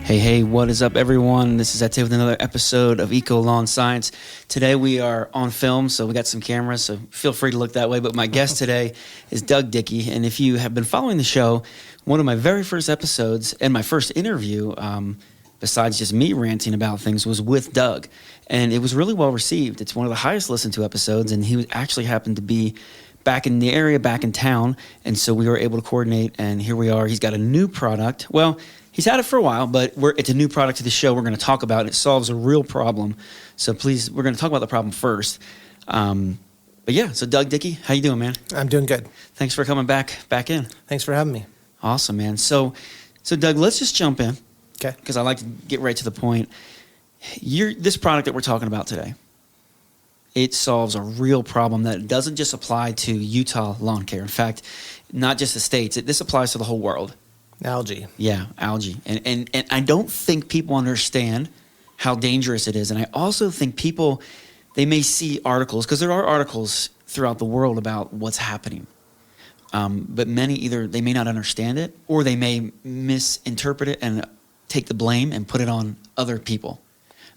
Hey, what is up, everyone? This is Ete with another episode of Eco Lawn Science. Today we are on film, so we got some cameras, so feel free to look that way. But my guest today is Doug Dickie, and if you have been following the show, one of my very first episodes and my first interview, besides just me ranting about things, was with Doug, and it was really well received. It's one of the highest listened to episodes, and he actually happened to be back in the area, back in town, and so we were able to coordinate, and here we are. He's got a new product. Well, he's had it for a while, but it's a new product to the show we're going to talk about. It solves a real problem. So please, we're going to talk about the problem first. But yeah, so Doug Dickie, how you doing, man? I'm doing good. Thanks for coming back in. Thanks for having me. Awesome, man. So Doug, let's just jump in. Okay. Because I like to get right to the point. This product that we're talking about today, it solves a real problem that doesn't just apply to Utah lawn care. In fact, not just the States. This applies to the whole world. Algae. Yeah, algae. And I don't think people understand how dangerous it is. And I also think people, they may see articles, because there are articles throughout the world about what's happening. But many either they may not understand it, or they may misinterpret it and take the blame and put it on other people,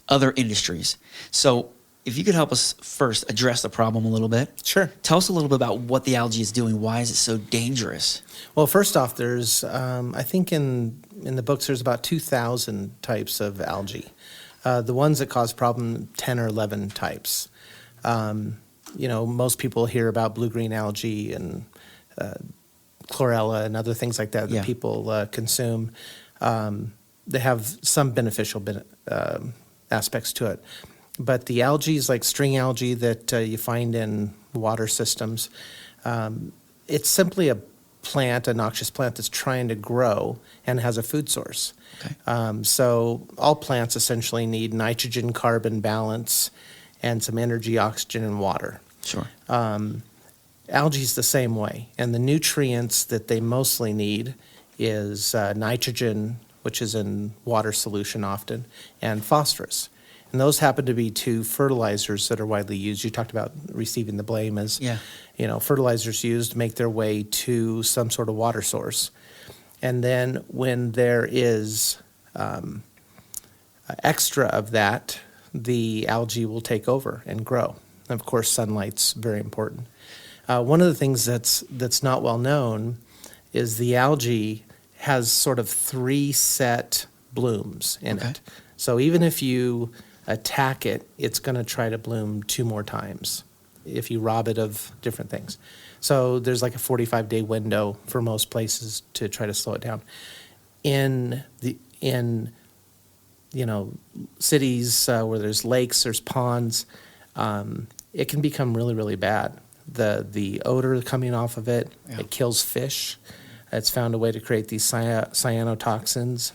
other industries. So if you could help us first address the problem a little bit. Sure. Tell us a little bit about what the algae is doing. Why is it so dangerous? Well, first off, there's, I think in the books, there's about 2,000 types of algae. The ones that cause problem, 10 or 11 types. Most people hear about blue-green algae and chlorella and other things like that that people consume. They have some beneficial aspects to it. But the algae is like string algae that you find in water systems. It's simply a noxious plant that's trying to grow and has a food source. Okay. So all plants essentially need nitrogen-carbon balance and some energy, oxygen, and water. Sure. Algae is the same way. And the nutrients that they mostly need is nitrogen, which is in water solution often, and phosphorus. And those happen to be two fertilizers that are widely used. You talked about receiving the blame as, fertilizers used to make their way to some sort of water source. And then when there is extra of that, the algae will take over and grow. And of course, sunlight's very important. One of the things that's not well known is the algae has sort of 3 set blooms in it. So even if you attack it, it's going to try to bloom 2 more times if you rob it of different things. So there's like a 45-day window for most places to try to slow it down. In cities where there's lakes, there's ponds, it can become really, really bad. The odor coming off of it, it kills fish. It's found a way to create these cyanotoxins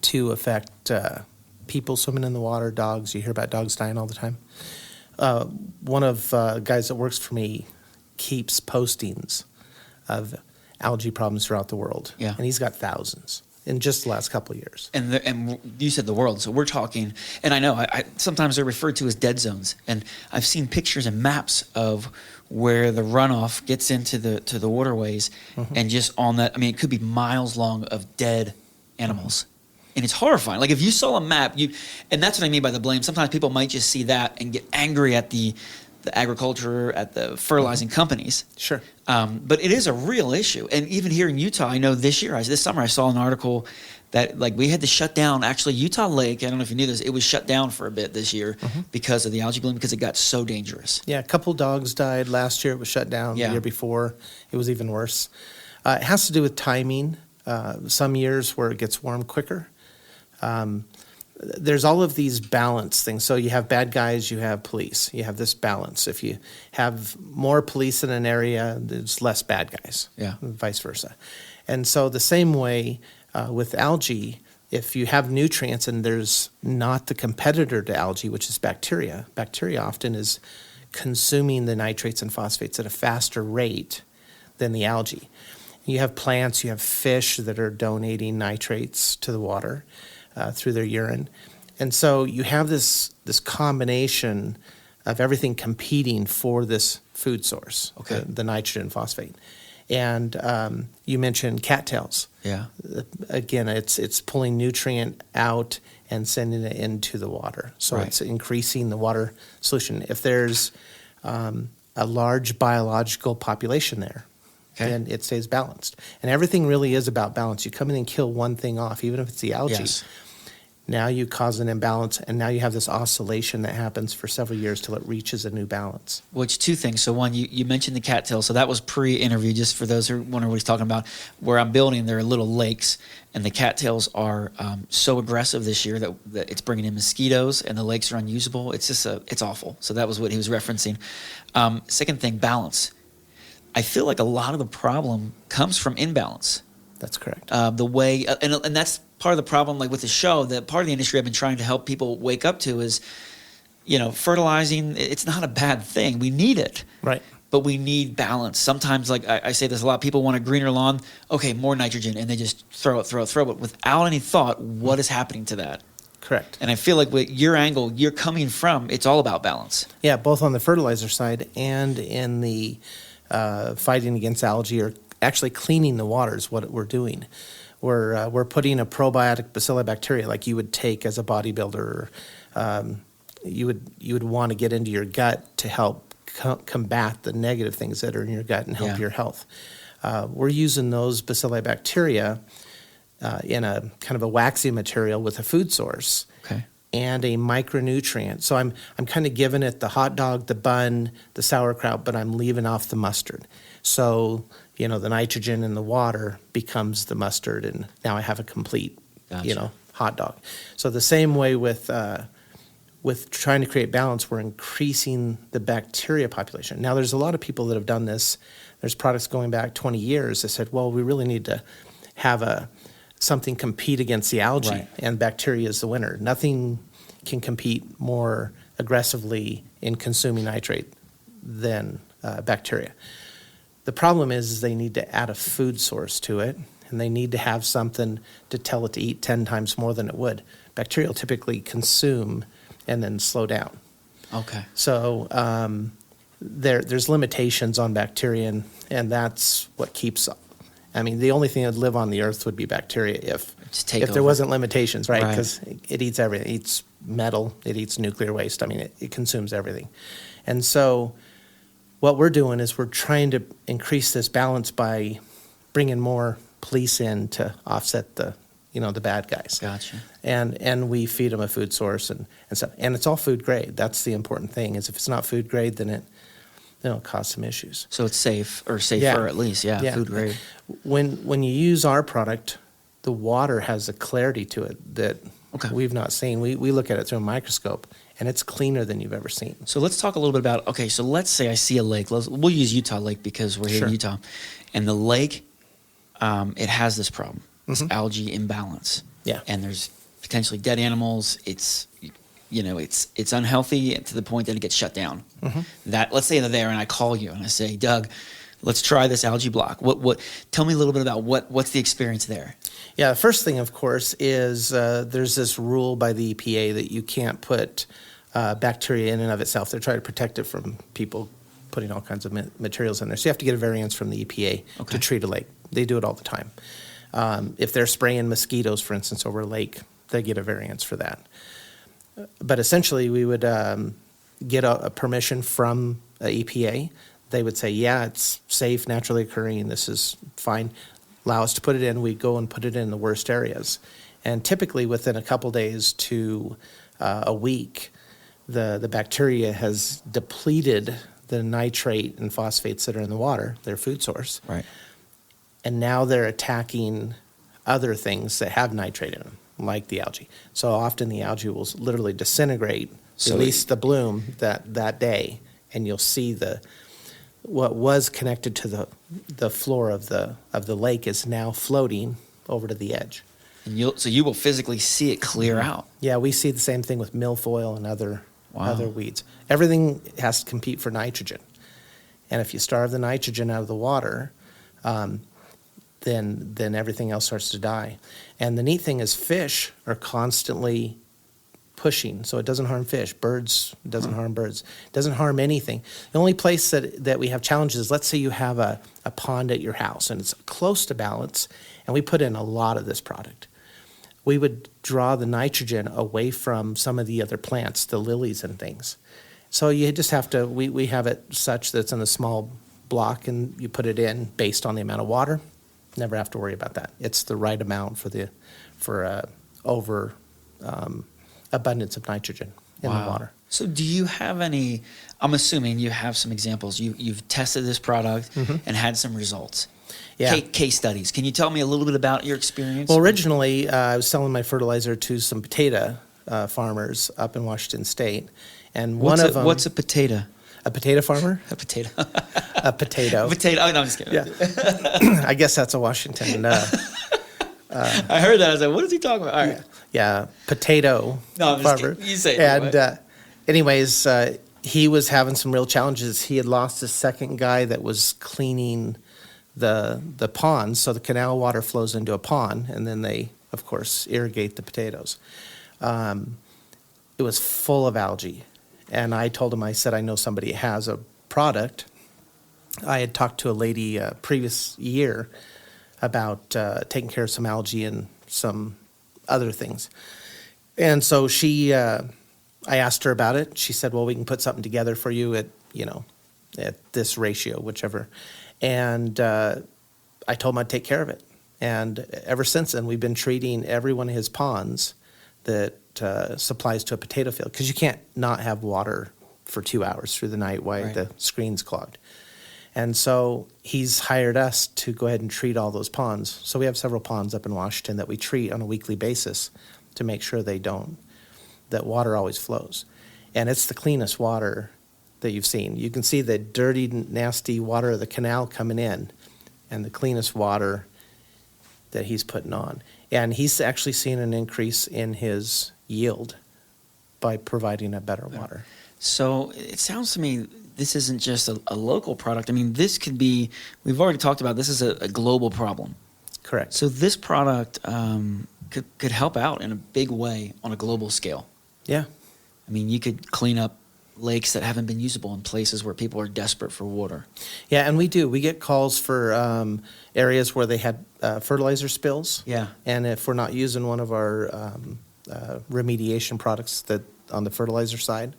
to affect people swimming in the water, dogs. You hear about dogs dying all the time. One of guys that works for me keeps postings of algae problems throughout the world. Yeah. And he's got thousands in just the last couple of years. And you said the world, so we're talking, and I know I sometimes they're referred to as dead zones, and I've seen pictures and maps of where the runoff gets into the waterways, and just on that, it could be miles long of dead animals. And it's horrifying. Like if you saw a map, and that's what I mean by the blame. Sometimes people might just see that and get angry at the agriculture, at the fertilizing companies. Sure. But it is a real issue. And even here in Utah, I know this summer I saw an article that we had to shut down, actually Utah Lake, I don't know if you knew this, it was shut down for a bit this year because of the algae bloom, because it got so dangerous. Yeah, a couple dogs died last year. It was shut down. The year before, it was even worse. It has to do with timing. Some years where it gets warm quicker. There's all of these balance things. So you have bad guys, you have police. You have this balance. If you have more police in an area, there's less bad guys. Yeah. And vice versa. And so the same way with algae, if you have nutrients and there's not the competitor to algae, which is bacteria often is consuming the nitrates and phosphates at a faster rate than the algae. You have plants, you have fish that are donating nitrates to the water through their urine. And so you have this combination of everything competing for this food source, the nitrogen phosphate. And you mentioned cattails. Yeah. Again, it's pulling nutrient out and sending it into the water. So Right. it's increasing the water solution. If there's a large biological population there, then it stays balanced. And everything really is about balance. You come in and kill one thing off, even if it's the algae. Yes. Now you cause an imbalance, and now you have this oscillation that happens for several years till it reaches a new balance. Which, two things. So one, you mentioned the cattail. So that was pre-interview, just for those who are wondering what he's talking about. Where I'm building, there are little lakes, and the cattails are so aggressive this year that it's bringing in mosquitoes, and the lakes are unusable. It's just it's awful. So that was what he was referencing. Second thing, balance. I feel like a lot of the problem comes from imbalance. That's correct. The way, and that's part of the problem, like with the show, that part of the industry I've been trying to help people wake up to is, fertilizing, it's not a bad thing. We need it. Right. But we need balance. Sometimes, like I say this a lot, people want a greener lawn. Okay, more nitrogen, and they just throw it, but without any thought, what is happening to that? Correct. And I feel like with your angle, you're coming from, it's all about balance. Yeah, both on the fertilizer side and in the fighting against algae, or actually cleaning the water is what we're doing. We're putting a probiotic bacillobacteria like you would take as a bodybuilder. You would want to get into your gut to help combat the negative things that are in your gut and help your health. We're using those bacillobacteria in a kind of a waxy material with a food source. Okay. And a micronutrient. So I'm kind of giving it the hot dog, the bun, the sauerkraut, but I'm leaving off the mustard. So, the nitrogen in the water becomes the mustard, and now I have a complete, hot dog. So the same way with trying to create balance, we're increasing the bacteria population. Now, there's a lot of people that have done this. There's products going back 20 years that said, well, we really need to have something compete against the algae, right. And bacteria is the winner. Nothing can compete more aggressively in consuming nitrate than bacteria. The problem is they need to add a food source to it, and they need to have something to tell it to eat 10 times more than it would. Bacteria will typically consume and then slow down. Okay. So there's limitations on bacteria, and that's what keeps up. I mean, the only thing that would live on the earth would be bacteria if there wasn't limitations, right? Because it eats everything. It eats metal. It eats nuclear waste. I mean, it consumes everything. And so what we're doing is we're trying to increase this balance by bringing more police in to offset the bad guys. Gotcha. And we feed them a food source and stuff. And it's all food grade. That's the important thing, is if it's not food grade, then it'll cause some issues. So it's safe, or safer at least, food grade. When you use our product, the water has a clarity to it that we've not seen. We look at it through a microscope, and it's cleaner than you've ever seen. So let's talk a little bit about, so let's say I see a lake. We'll use Utah Lake because we're here in Utah. And the lake, it has this problem, this algae imbalance. Yeah. And there's potentially dead animals. It's it's unhealthy to the point that it gets shut down. That, let's say they're there and I call you and I say, Doug, let's try this Algae Block. Tell me a little bit about what's the experience there? Yeah, the first thing, of course, is there's this rule by the EPA that you can't put bacteria in and of itself. They're trying to protect it from people putting all kinds of materials in there. So you have to get a variance from the EPA to treat a lake. They do it all the time. If they're spraying mosquitoes, for instance, over a lake, they get a variance for that. But essentially, we would get a permission from EPA. They would say, yeah, it's safe, naturally occurring, this is fine. Allow us to put it in. We go and put it in the worst areas. And typically within a couple days to a week, the bacteria has depleted the nitrate and phosphates that are in the water, their food source. Right. And now they're attacking other things that have nitrate in them, like the algae. So often the algae will literally disintegrate, release the bloom that day, and you'll see what was connected to the floor of the lake is now floating over to the edge. And you will physically see it clear out. Yeah, we see the same thing with milfoil and other weeds. Everything has to compete for nitrogen. And if you starve the nitrogen out of the water, then everything else starts to die. And the neat thing is fish are constantly pushing, so it doesn't harm fish. Birds, it doesn't harm birds. It doesn't harm anything. The only place that we have challenges is, let's say you have a pond at your house and it's close to balance, and we put in a lot of this product. We would draw the nitrogen away from some of the other plants, the lilies and things. So you just have to, we have it such that it's in a small block, and you put it in based on the amount of water. Never have to worry about that. It's the right amount for over abundance of nitrogen in the water. So do you have any, I'm assuming you have some examples. You've tested this product and had some results. Yeah. Case studies. Can you tell me a little bit about your experience? Well, originally, I was selling my fertilizer to some potato farmers up in Washington State. And one of them... What's a potato? A potato farmer? A potato. A potato. Potato. Oh, no, I'm just kidding. Yeah. I guess that's a Washington... I heard that. I was like, what is he talking about? All right. Yeah, potato farmer. You say it. And anyways, he was having some real challenges. He had lost his second guy that was cleaning the pond, so the canal water flows into a pond, and then they, of course, irrigate the potatoes. It was full of algae, and I told him, I said, I know somebody has a product. I had talked to a lady previous year about taking care of some algae and some other things. And so I asked her about it. She said, well, we can put something together for you at this ratio, whichever. And I told him I'd take care of it. And ever since then, we've been treating every one of his ponds that supplies to a potato field, because you can't not have water for 2 hours through the night while the screen's clogged. And so he's hired us to go ahead and treat all those ponds. So we have several ponds up in Washington that we treat on a weekly basis to make sure that water always flows. And it's the cleanest water that you've seen. You can see the dirty, nasty water of the canal coming in, and the cleanest water that he's putting on. And he's actually seen an increase in his yield by providing a better water. So it sounds to me this isn't just a local product. I mean, this could be, we've already talked about, this is a global problem. Correct. So this product could help out in a big way on a global scale. Yeah. I mean, you could clean up lakes that haven't been usable in places where people are desperate for water. Yeah, and we do. We get calls for areas where they had fertilizer spills. Yeah. And if we're not using one of our remediation products that on the fertilizer side,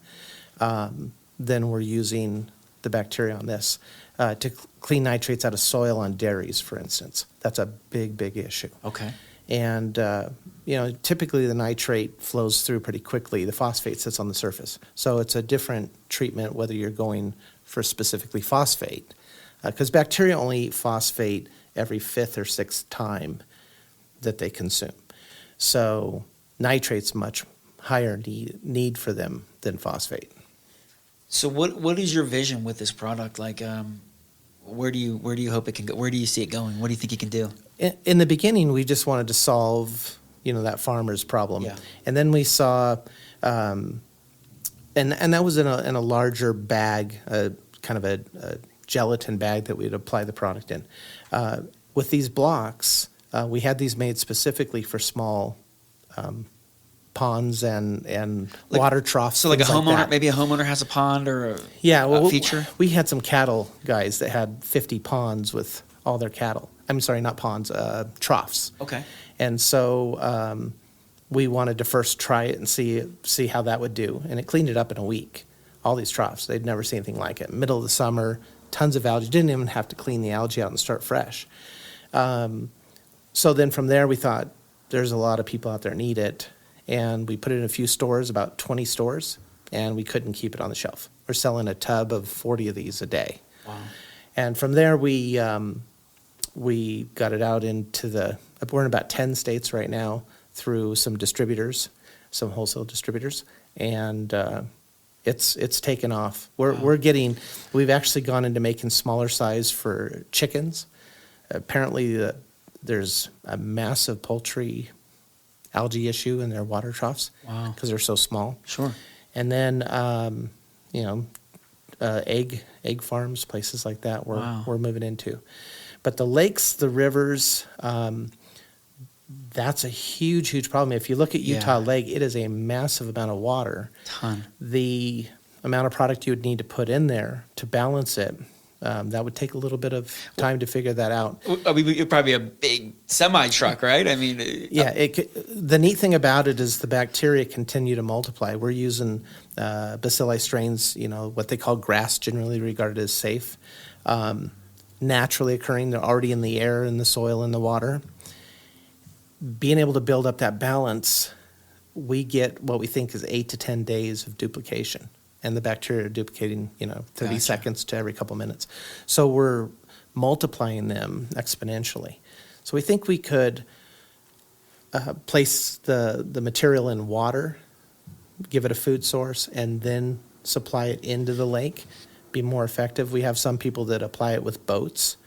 then we're using the bacteria on this to clean nitrates out of soil on dairies, for instance. That's a big, big issue. Okay. And, typically the nitrate flows through pretty quickly. The phosphate sits on the surface. So it's a different treatment whether you're going for specifically phosphate. Because bacteria only eat phosphate every 5th or 6th time that they consume. So nitrate's much higher need for them than phosphate. So what is your vision with this product? Like, where do you hope it can go? Where do you see it going? What do you think you can do? In the beginning, we just wanted to solve, that farmer's problem. Yeah. And then we saw, and that was in a larger bag, kind of a gelatin bag that we'd apply the product in. With these blocks, we had these made specifically for small ponds and water troughs. So like a homeowner, maybe a homeowner has a pond or a feature? We had some cattle guys that had 50 ponds with all their cattle. I'm sorry, not ponds, troughs. Okay. And so we wanted to first try it and see how that would do. And it cleaned it up in a week, all these troughs. They'd never seen anything like it. Middle of the summer, tons of algae. Didn't even have to clean the algae out and start fresh. So then from there we thought, there's a lot of people out there need it. And we put it in a few stores, about 20 stores, and we couldn't keep it on the shelf. We're selling a tub of 40 of these a day. Wow. And from there, we got it out into we're in about 10 states right now through some distributors, some wholesale distributors, and it's taken off. We've actually gone into making smaller size for chickens. Apparently, there's a massive poultry algae issue in their water troughs. Wow. Because they're so small. Sure. And then, egg farms, places like that we're moving into. But the lakes, the rivers, That's a huge, huge problem. If you look at Utah Lake, it is a massive amount of water. Ton. The amount of product you would need to put in there to balance it, that would take a little bit of time to figure that out. I mean, it'd probably be a big semi-truck, right? I mean... The neat thing about it is the bacteria continue to multiply. We're using bacilli strains, what they call grass, generally regarded as safe, naturally occurring. They're already in the air, in the soil, in the water. Being able to build up that balance, we get what we think is 8 to 10 days of duplication. And the bacteria are duplicating, 30 seconds to every couple minutes. So we're multiplying them exponentially. So we think we could place the material in water, give it a food source, and then supply it into the lake, be more effective. We have some people that apply it with boats,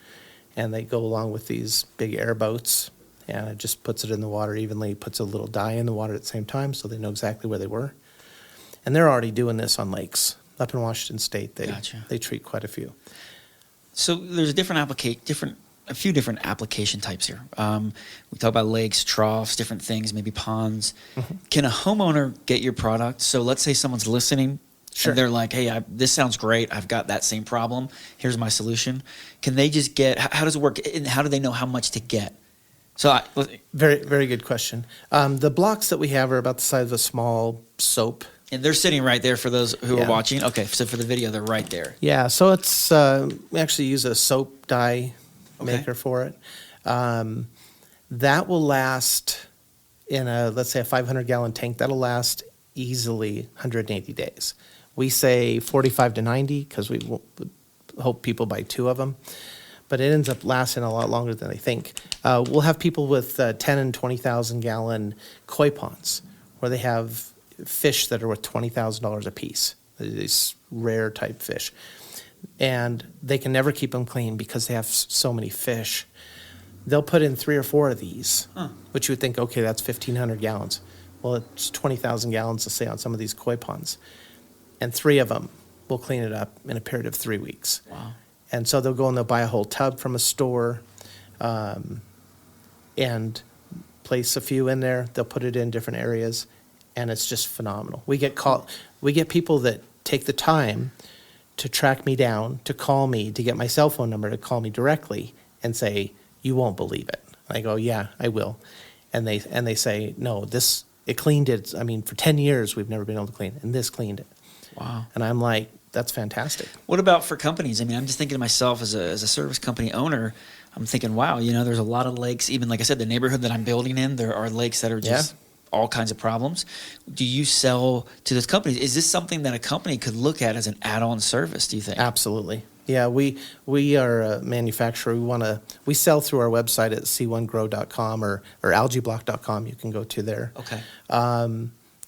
and they go along with these big airboats, and it just puts it in the water evenly, puts a little dye in the water at the same time so they know exactly where they were. And they're already doing this on lakes. Up in Washington State, they treat quite a few. So there's a few different application types here. We talk about lakes, troughs, different things, maybe ponds. Mm-hmm. Can a homeowner get your product? So let's say someone's listening, and they're like, hey, this sounds great. I've got that same problem. Here's my solution. Can they just how does it work? And how do they know how much to get? So very, very good question. The blocks that we have are about the size of a small soap. And they're sitting right there for those who are watching. Okay, so for the video, they're right there. Yeah, so it's we actually use a soap dye maker for it. That will last in let's say a 500-gallon tank. That'll last easily 180 days. We say 45 to 90 because we hope people buy 2 of them. But it ends up lasting a lot longer than they think. We'll have people with 10 and 20,000 gallon koi ponds where they have fish that are worth $20,000 a piece, these rare type fish. And they can never keep them clean because they have so many fish. They'll put in 3 or 4 of these, which you would think, okay, that's 1,500 gallons. Well, it's 20,000 gallons, let's say, on some of these koi ponds. And 3 of them will clean it up in a period of 3 weeks. Wow. And so they'll go and they'll buy a whole tub from a store and place a few in there. They'll put it in different areas, and it's just phenomenal. We get people that take the time to track me down, to call me, to get my cell phone number, to call me directly and say, you won't believe it. I go, yeah, I will. And they say, no, it cleaned it. I mean, for 10 years, we've never been able to clean it, and this cleaned it. Wow. And I'm like, that's fantastic. What about for companies? I mean, I'm just thinking to myself as a service company owner, I'm thinking, wow, there's a lot of lakes. Even like I said, the neighborhood that I'm building in, there are lakes that are just all kinds of problems. Do you sell to those companies? Is this something that a company could look at as an add-on service, do you think? Absolutely. Yeah, we are a manufacturer. We sell through our website at c1grow.com or algaeblock.com. You can go to there. Okay.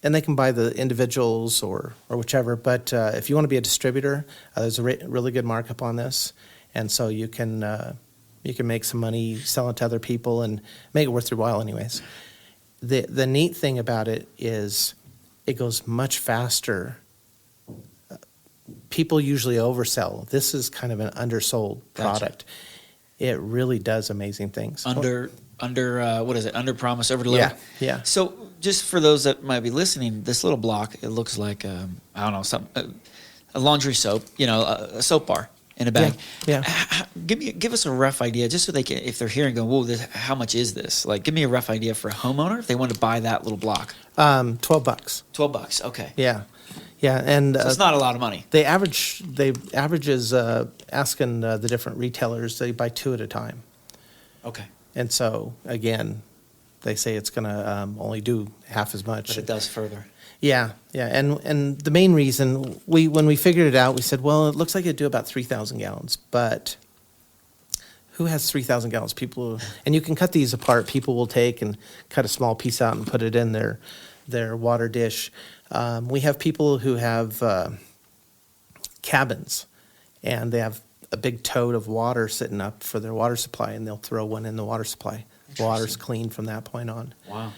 And they can buy the individuals or whichever. But if you want to be a distributor, there's a really good markup on this, and so you can make some money selling to other people and make it worth your while, anyways. The neat thing about it is it goes much faster. People usually oversell. This is kind of an undersold product. Gotcha. It really does amazing things. Under what is it? Under promise, over deliver. Yeah. So just for those that might be listening, this little block, it looks like a laundry soap, a soap bar in a bag. Yeah. Give us a rough idea, just so they can, if they're hearing, go, whoa, how much is this? Like, give me a rough idea for a homeowner if they want to buy that little block. $12. $12. Okay. Yeah, and so it's not a lot of money. They average is asking the different retailers. They buy 2 at a time. Okay. And so again, they say it's going to only do half as much. But it does further. Yeah, and the main reason when we figured it out, we said, well, it looks like it'd do about 3,000 gallons, but who has 3,000 gallons? People, and you can cut these apart. People will take and cut a small piece out and put it in their water dish. We have people who have cabins, and they have a big tote of water sitting up for their water supply, and they'll throw one in the water supply. Water's clean from that point on. Wow.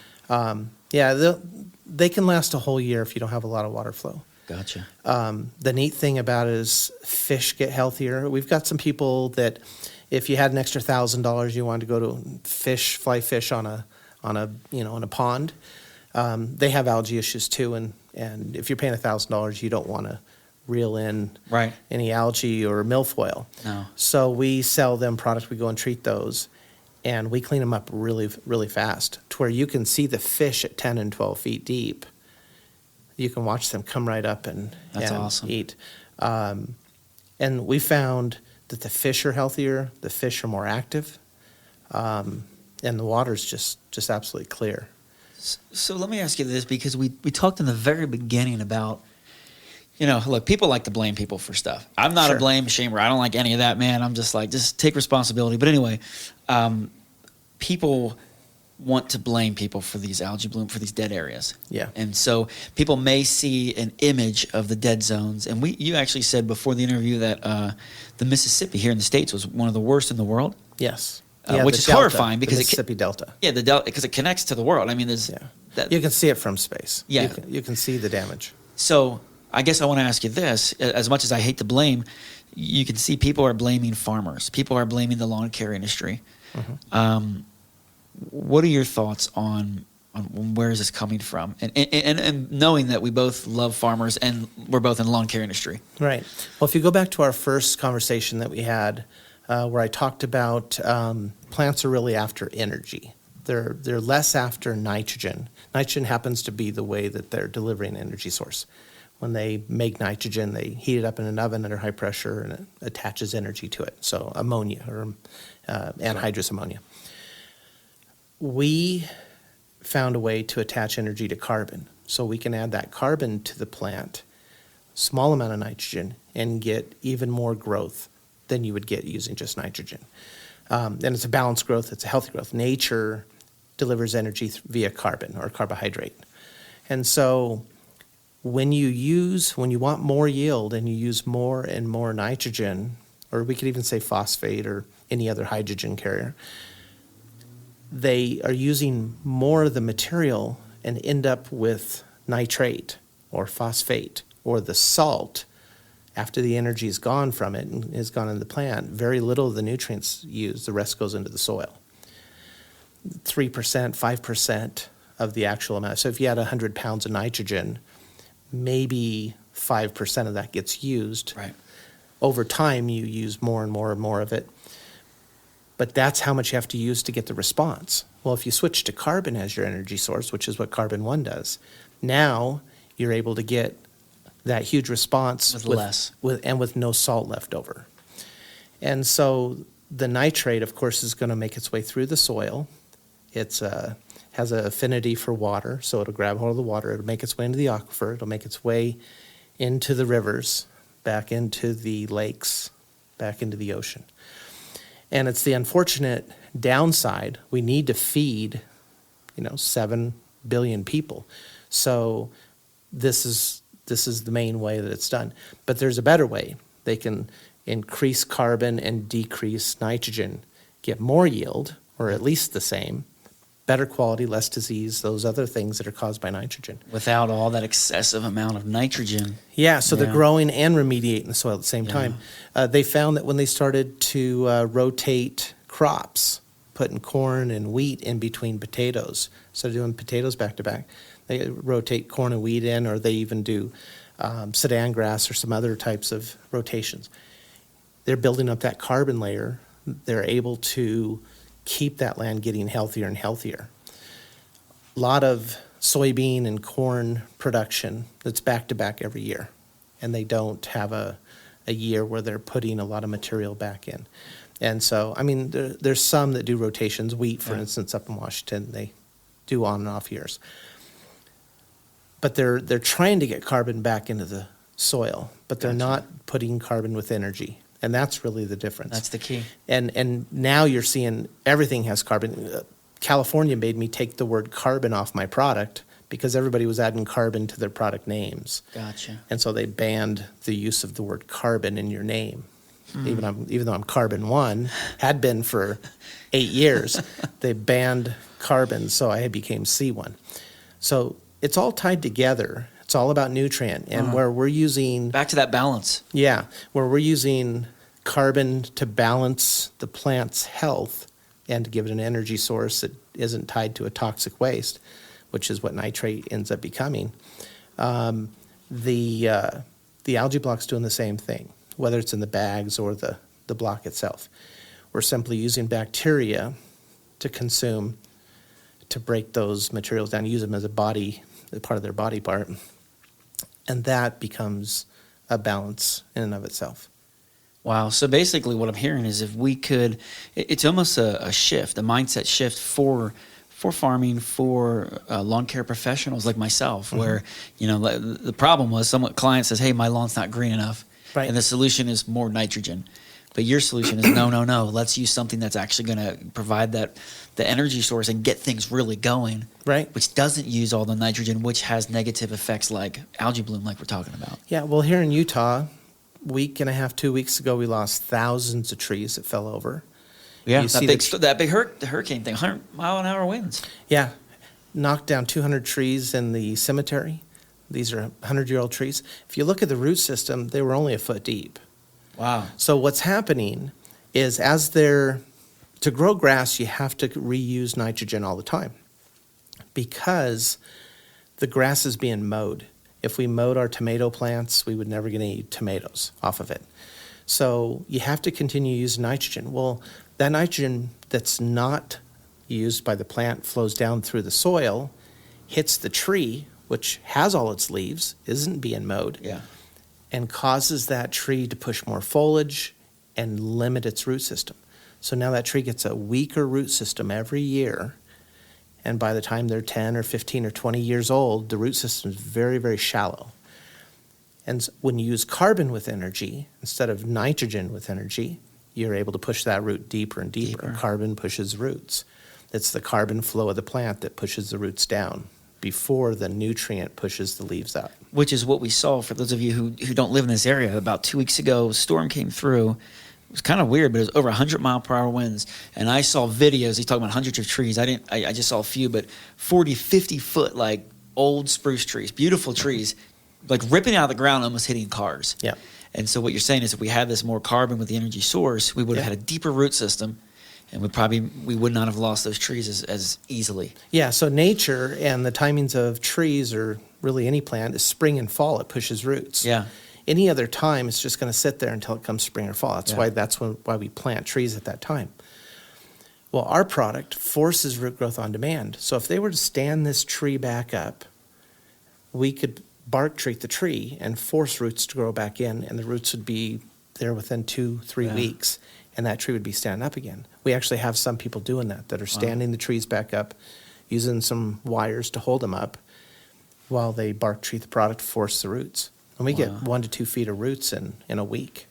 They can last a whole year if you don't have a lot of water flow. Gotcha. The neat thing about it is fish get healthier. We've got some people that if you had an extra $1,000 you wanted to go to fly fish on on a pond, they have algae issues too. And if you're paying $1,000, you don't want to reel in any algae or milfoil. No. So we sell them products. We go and treat those, and we clean them up really, really fast to where you can see the fish at 10 and 12 feet deep. You can watch them come right up and awesome. Eat. And we found that the fish are healthier, the fish are more active, and the water's just absolutely clear. So let me ask you this, because we talked in the very beginning about, look, people like to blame people for stuff. I'm not a blame shamer. I don't like any of that, man. I'm just like, just take responsibility. But anyway, people want to blame people for these algae bloom, for these dead areas. Yeah. And so people may see an image of the dead zones. And you actually said before the interview that the Mississippi here in the States was one of the worst in the world. Yes. Which is horrifying because the Mississippi Delta. Yeah, the Delta, because it connects to the world. I mean, there's you can see it from space. Yeah, you can see the damage. So I guess I want to ask you this: as much as I hate to blame, you can see people are blaming farmers. People are blaming the lawn care industry. Mm-hmm. What are your thoughts on where is this coming from? And knowing that we both love farmers and we're both in the lawn care industry. Right. Well, if you go back to our first conversation that we had, where I talked about plants are really after energy. They're less after nitrogen. Nitrogen happens to be the way that they're delivering an energy source. When they make nitrogen, they heat it up in an oven under high pressure, and it attaches energy to it. So ammonia or anhydrous ammonia. We found a way to attach energy to carbon. So we can add that carbon to the plant, small amount of nitrogen, and get even more growth than you would get using just nitrogen. And it's a balanced growth. It's a healthy growth. Nature delivers energy via carbon or carbohydrate. And so when you want more yield and you use more and more nitrogen, or we could even say phosphate or any other hydrogen carrier, they are using more of the material and end up with nitrate or phosphate or the salt. After the energy is gone from it and has gone into the plant, very little of the nutrients used. The rest goes into the soil. 3%, 5% of the actual amount. So if you had 100 pounds of nitrogen, maybe 5% of that gets used. Right. Over time, you use more and more and more of it. But that's how much you have to use to get the response. Well, if you switch to carbon as your energy source, which is what carbon 1 does, now you're able to get that huge response with less, with no salt left over. And so the nitrate, of course, is going to make its way through the soil. It's has an affinity for water, so it'll grab hold of the water. It'll make its way into the aquifer. It'll make its way into the rivers, back into the lakes, back into the ocean. And it's the unfortunate downside. We need to feed, 7 billion people. So this is the main way that it's done. But there's a better way. They can increase carbon and decrease nitrogen, get more yield, or at least the same, better quality, less disease, those other things that are caused by nitrogen. Without all that excessive amount of nitrogen. Yeah, so they're growing and remediating the soil at the same time. They found that when they started to rotate crops, putting corn and wheat in between potatoes, so doing potatoes back to back, they rotate corn and wheat in, or they even do Sudan grass or some other types of rotations. They're building up that carbon layer. They're able to keep that land getting healthier and healthier. A lot of soybean and corn production that's back to back every year, and they don't have a year where they're putting a lot of material back in. And so, there's some that do rotations. Wheat, for instance, up in Washington, they do on and off years. But they're trying to get carbon back into the soil, but they're not putting carbon with energy. And that's really the difference. That's the key. And now you're seeing everything has carbon. California made me take the word carbon off my product because everybody was adding carbon to their product names. Gotcha. And so they banned the use of the word carbon in your name. Even though I'm carbon 1, had been for 8 years, they banned carbon, so I became C1. So it's all tied together. It's all about nutrient. And where we're using... Back to that balance. Yeah. Where we're using carbon to balance the plant's health and to give it an energy source that isn't tied to a toxic waste, which is what nitrate ends up becoming. The algae block's doing the same thing, whether it's in the bags or the block itself. We're simply using bacteria to consume, to break those materials down, use them as a part of their body part, and that becomes a balance in and of itself. Wow. So basically what I'm hearing is if we could, it's almost a shift, a mindset shift for farming, for lawn care professionals like myself, where, the problem was some client says, hey, my lawn's not green enough. Right. And the solution is more nitrogen. But your solution is no. Let's use something that's actually going to provide the energy source and get things really going. Right. Which doesn't use all the nitrogen, which has negative effects like algae bloom, like we're talking about. Yeah. Well, here in Utah, week and a half, 2 weeks ago, we lost thousands of trees that fell over. Yeah. That big hurricane thing, 100-mile-an-hour winds. Yeah. Knocked down 200 trees in the cemetery. These are 100-year-old trees. If you look at the root system, they were only a foot deep. Wow. So what's happening is to grow grass, you have to reuse nitrogen all the time because the grass is being mowed. If we mowed our tomato plants, we would never get any tomatoes off of it. So you have to continue using nitrogen. Well, that nitrogen that's not used by the plant flows down through the soil, hits the tree, which has all its leaves, isn't being mowed. Yeah. And causes that tree to push more foliage and limit its root system. So now that tree gets a weaker root system every year, and by the time they're 10 or 15 or 20 years old, the root system is very, very shallow. And when you use carbon with energy instead of nitrogen with energy, you're able to push that root deeper and deeper. Carbon pushes roots. It's the carbon flow of the plant that pushes the roots down before the nutrient pushes the leaves out. Which is what we saw for those of you who don't live in this area. About 2 weeks ago, a storm came through. It was kind of weird, but it was over 100-mile-per-hour winds. And I saw videos. He's talking about hundreds of trees. I just saw a few, but 40, 50-foot, like, old spruce trees, beautiful trees, like ripping out of the ground, almost hitting cars. Yeah. And so what you're saying is if we had this more carbon with the energy source, we would have had a deeper root system, and we would not have lost those trees as easily. Yeah, so nature and the timings of trees, or really any plant, is spring and fall. It pushes roots. Yeah. Any other time, it's just going to sit there until it comes spring or fall. That's why we plant trees at that time. Well, our product forces root growth on demand. So if they were to stand this tree back up, we could bark treat the tree and force roots to grow back in, and the roots would be there within 2-3 weeks, and that tree would be standing up again. We actually have some people doing that are standing the trees back up, using some wires to hold them up while they bark treat the product to force the roots. And we get 1 to 2 feet of roots in a week.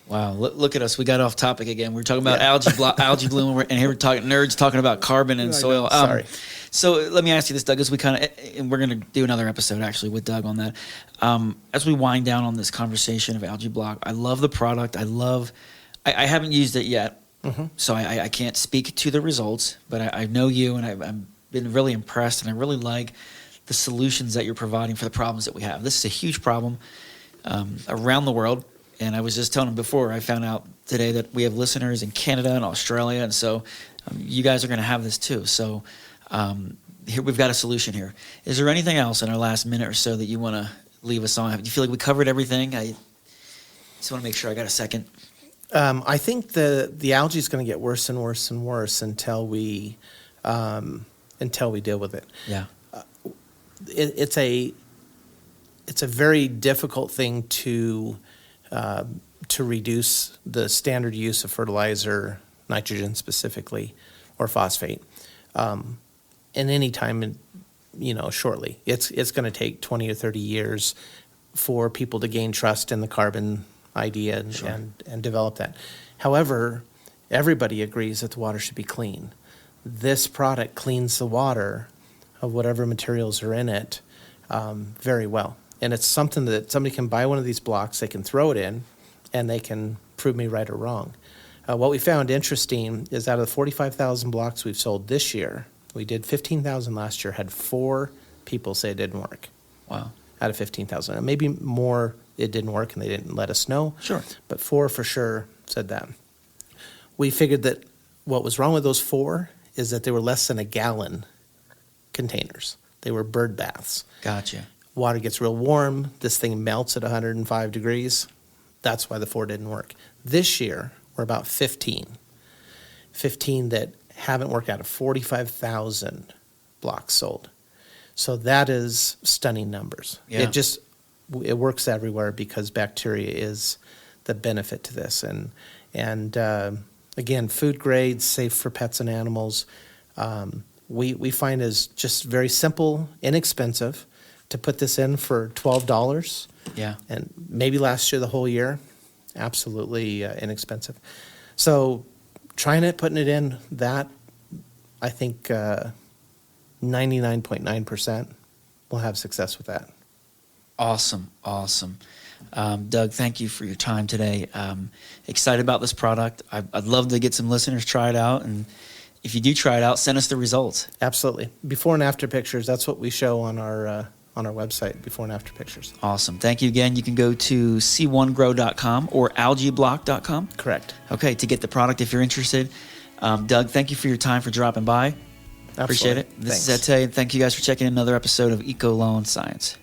Wow, look at us. We got off topic again. We were talking about algae bloom, and here we're nerds talking about carbon and soil. Sorry. So let me ask you this, Doug, as and we're going to do another episode actually with Doug on that. As we wind down on this conversation of Algae Block, I love the product. I haven't used it yet, so I can't speak to the results, but I know you, and I've been really impressed, and I really like the solutions that you're providing for the problems that we have. This is a huge problem around the world. And I was just telling him before, I found out today that we have listeners in Canada and Australia, and so you guys are going to have this too. So here we've got a solution here. Is there anything else in our last minute or so that you want to leave us on? Do you feel like we covered everything? I just want to make sure I got a second. I think the algae is going to get worse and worse and worse until we deal with it. Yeah, it's a very difficult thing to reduce the standard use of fertilizer, nitrogen specifically, or phosphate, in any time, shortly. It's going to take 20 or 30 years for people to gain trust in the carbon idea and develop that. However, everybody agrees that the water should be clean. This product cleans the water of whatever materials are in it very well. And it's something that somebody can buy one of these blocks, they can throw it in, and they can prove me right or wrong. What we found interesting is out of the 45,000 blocks we've sold this year, we did 15,000 last year, had 4 people say it didn't work. Wow. Out of 15,000. And maybe more it didn't work and they didn't let us know. Sure. But 4 for sure said that. We figured that what was wrong with those 4 is that they were less than a gallon containers. They were bird baths. Gotcha. Water gets real warm. This thing melts at 105 degrees. That's why the 4 didn't work. This year, we're about 15. 15 that haven't worked out of 45,000 blocks sold. So that is stunning numbers. Yeah. It works everywhere because bacteria is the benefit to this. And again, food grade, safe for pets and animals. We find is just very simple, inexpensive to put this in for $12. Yeah. And maybe last year, the whole year, absolutely inexpensive. So trying it, putting it in, that I think 99.9% will have success with that. Awesome. Doug, thank you for your time today. Excited about this product. I'd love to get some listeners try it out, and if you do try it out, send us the results. Absolutely. Before and after pictures, that's what we show on our website, before and after pictures. Awesome. Thank you again. You can go to c1grow.com or algaeblock.com. Correct. Okay, to get the product if you're interested. Doug, thank you for your time, for dropping by. Absolutely. Appreciate it. This Thanks. is Ete, and thank you guys for checking in another episode of Eco Lawn Science.